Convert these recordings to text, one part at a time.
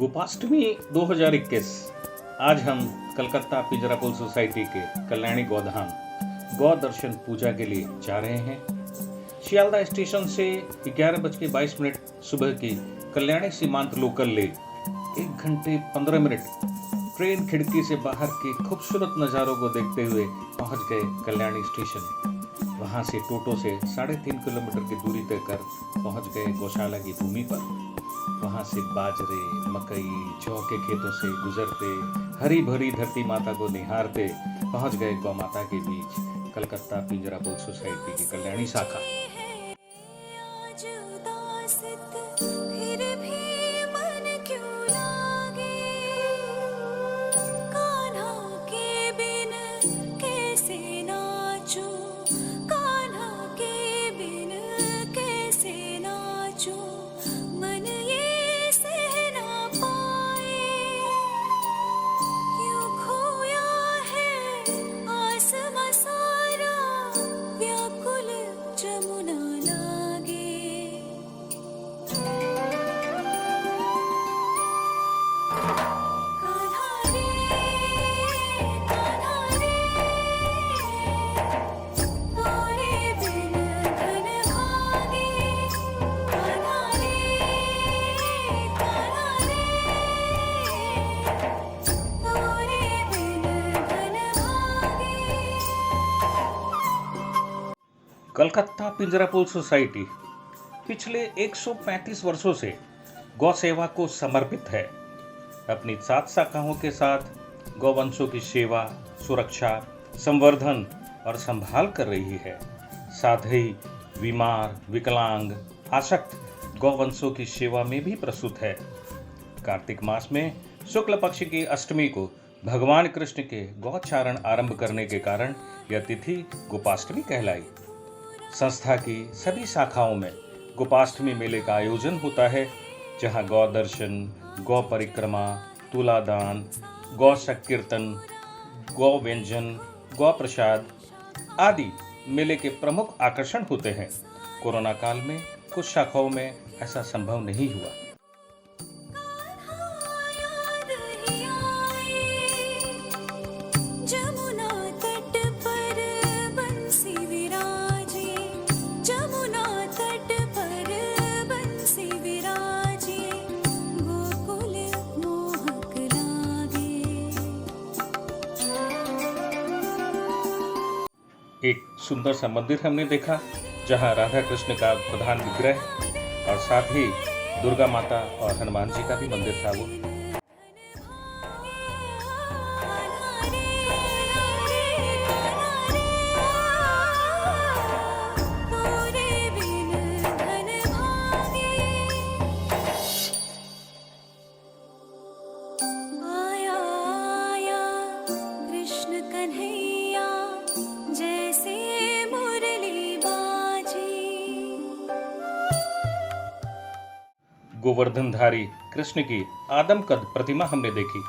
गोपाष्टमी 2021। आज हम कलकत्ता पिंजरापुल सोसाइटी के कल्याणी गौधाम गौ दर्शन पूजा के लिए जा रहे हैं। शियालदह स्टेशन से 11:22 सुबह की कल्याणी सीमांत लोकल ले 1 घंटे 15 मिनट ट्रेन खिड़की से बाहर के खूबसूरत नज़ारों को देखते हुए पहुंच गए कल्याणी स्टेशन। वहां से टोटो से 3.5 किलोमीटर की दूरी तय कर पहुंच गए गौशाला की भूमि पर। वहां से बाजरे, मकई, जौ के खेतों से गुजरते हरी भरी धरती माता को निहारते पहुंच गए गौ माता के बीच कलकत्ता पिंजरापुल सोसाइटी की कल्याणी शाखा। कलकत्ता पिंजरापुल सोसाइटी पिछले 135 वर्षों से गौ सेवा को समर्पित है। अपनी 7 शाखाओं के साथ गौवंशों की सेवा, सुरक्षा, संवर्धन और संभाल कर रही है। साथ ही बीमार, विकलांग, आसक्त गौवंशों की सेवा में भी प्रस्तुत है। कार्तिक मास में शुक्ल पक्ष की अष्टमी को भगवान कृष्ण के गौचारण आरंभ करने के कारण यह तिथि गोपाष्टमी कहलाई। संस्था की सभी शाखाओं में गोपाष्टमी मेले का आयोजन होता है, जहां गौ दर्शन, गौ परिक्रमा, तुलादान, गौ संकीर्तन, गौ व्यंजन, गौ प्रसाद आदि मेले के प्रमुख आकर्षण होते हैं। कोरोना काल में कुछ शाखाओं में ऐसा संभव नहीं हुआ। एक सुंदर सा मंदिर हमने देखा, जहां राधा कृष्ण का प्रधान विग्रह और साथ ही दुर्गा माता और हनुमान जी का भी मंदिर था। वो गोवर्धनधारी कृष्ण की आदमकद प्रतिमा हमने देखी,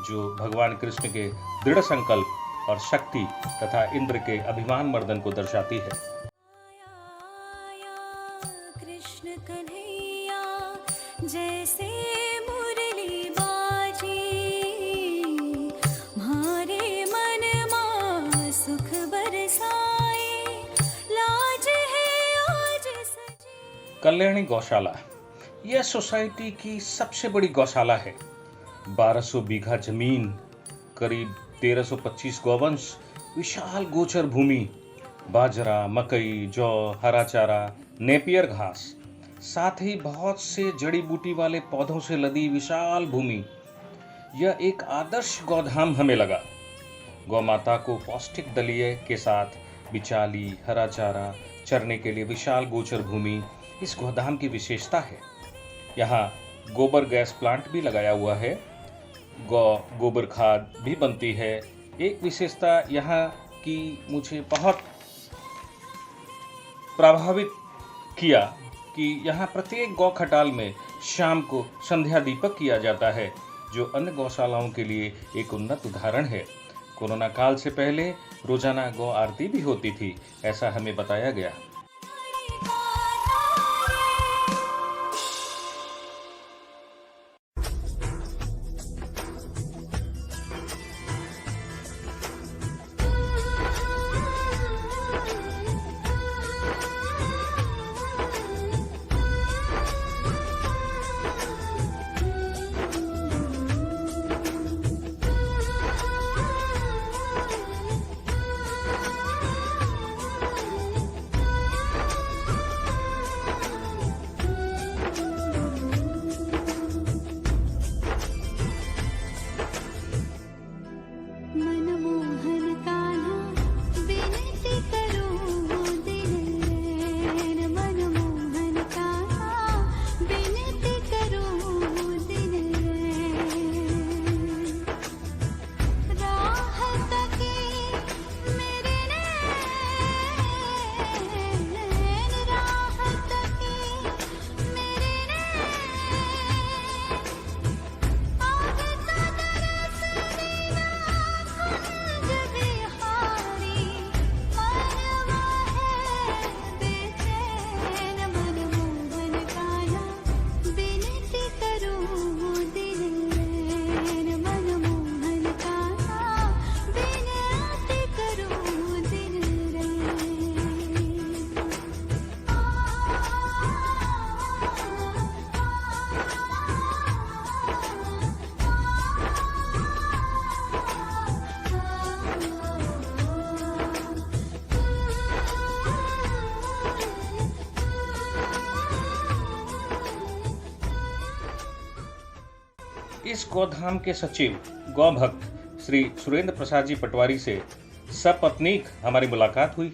जो भगवान कृष्ण के दृढ़ संकल्प और शक्ति तथा इंद्र के अभिमान मर्दन को दर्शाती है। कृष्ण कन्हैया जैसे मुरली बाजी, हमारे मन में सुख बरसाए, लाज है आज सजी। कल्याणी गौशाला यह सोसाइटी की सबसे बड़ी गौशाला है। 1200 बीघा जमीन, करीब 1325 गौवंश, विशाल गोचर भूमि, बाजरा, मकई, जौ, हरा चारा, नेपियर घास, साथ ही बहुत से जड़ी बूटी वाले पौधों से लदी विशाल भूमि। यह एक आदर्श गौधाम हमें लगा। गौ माता को पौष्टिक दलिये के साथ बिचाली, हरा चारा चरने के लिए विशाल गोचर भूमि इस गौधाम की विशेषता है। यहाँ गोबर गैस प्लांट भी लगाया हुआ है, गोबर खाद भी बनती है। एक विशेषता यहाँ की मुझे बहुत प्रभावित किया कि यहाँ प्रत्येक गौ खटाल में शाम को संध्या दीपक किया जाता है, जो अन्य गौशालाओं के लिए एक उन्नत उदाहरण है। कोरोना काल से पहले रोजाना गौ आरती भी होती थी, ऐसा हमें बताया गया। इस गौधाम के सचिव गौ भक्त श्री सुरेंद्र प्रसाद जी पटवारी से सपत्नीक हमारी मुलाकात हुई।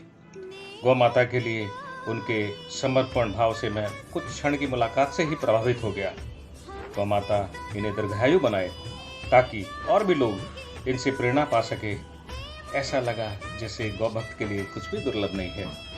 गौ माता के लिए उनके समर्पण भाव से मैं कुछ क्षण की मुलाकात से ही प्रभावित हो गया। गौ माता इन्हें दीर्घायु बनाए ताकि और भी लोग इनसे प्रेरणा पा सके। ऐसा लगा जैसे गौ भक्त के लिए कुछ भी दुर्लभ नहीं है।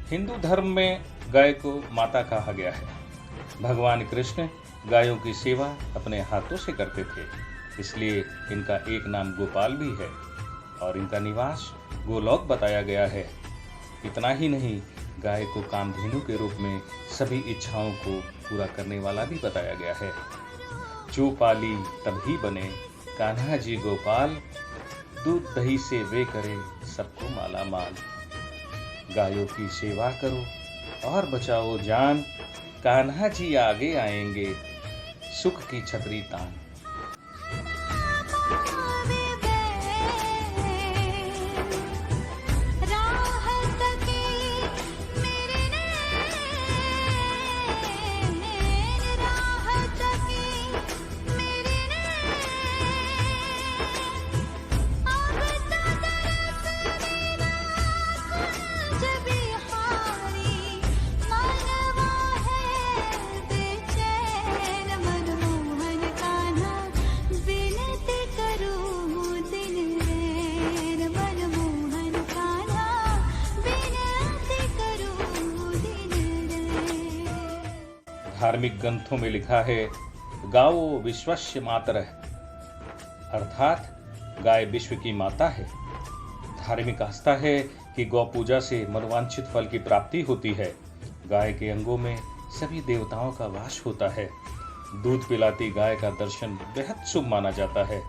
हिंदू धर्म में गाय को माता कहा गया है। भगवान कृष्ण गायों की सेवा अपने हाथों से करते थे, इसलिए इनका एक नाम गोपाल भी है और इनका निवास गोलोक बताया गया है। इतना ही नहीं, गाय को कामधेनु के रूप में सभी इच्छाओं को पूरा करने वाला भी बताया गया है। जो पाली तभी बने कान्हा जी गोपाल, दूध दही से वे करे सबको माला माल। गायों की सेवा करो और बचाओ जान, कान्हा जी आगे आएंगे सुख की छतरी तान। धार्मिक ग्रंथों में लिखा है, गावो विश्वस्य मातरः, अर्थात गाय विश्व की माता है। धार्मिक आस्था है कि गौ पूजा से मनोवांछित फल की प्राप्ति होती है। गाय के अंगों में सभी देवताओं का वास होता है। दूध पिलाती गाय का दर्शन बेहद शुभ माना जाता है।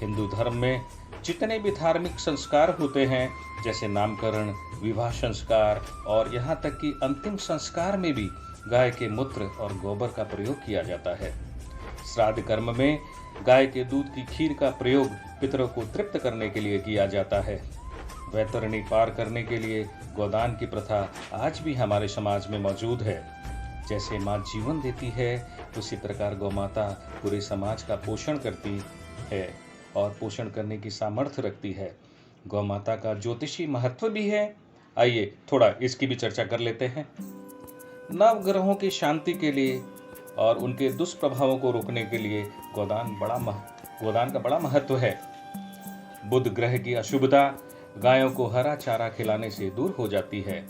हिंदू धर्म में जितने भी धार्मिक संस्कार होते हैं, जैसे नामकरण, विवाह संस्कार और यहाँ तक कि अंतिम संस्कार में भी गाय के मूत्र और गोबर का प्रयोग किया जाता है। श्राद्ध कर्म में गाय के दूध की खीर का प्रयोग पितरों को तृप्त करने के लिए किया जाता है। वैतरणी पार करने के लिए गोदान की प्रथा आज भी हमारे समाज में मौजूद है। जैसे माँ जीवन देती है, उसी प्रकार गौ माता पूरे समाज का पोषण करती है और पोषण करने की सामर्थ्य रखती है। गौ माता का ज्योतिषी महत्व भी है। आइए थोड़ा इसकी भी चर्चा कर लेते हैं। नवग्रहों की शांति के लिए और उनके दुष्प्रभावों को रोकने के लिए गोदान का बड़ा महत्व है। बुध ग्रह की अशुभता गायों को हरा चारा खिलाने से दूर हो जाती है।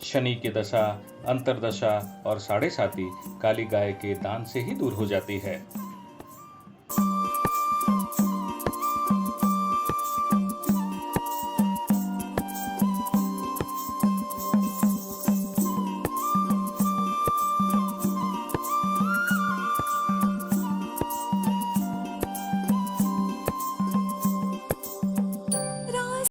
शनि की दशा, अंतरदशा और साढ़े साती काली गाय के दान से ही दूर हो जाती है।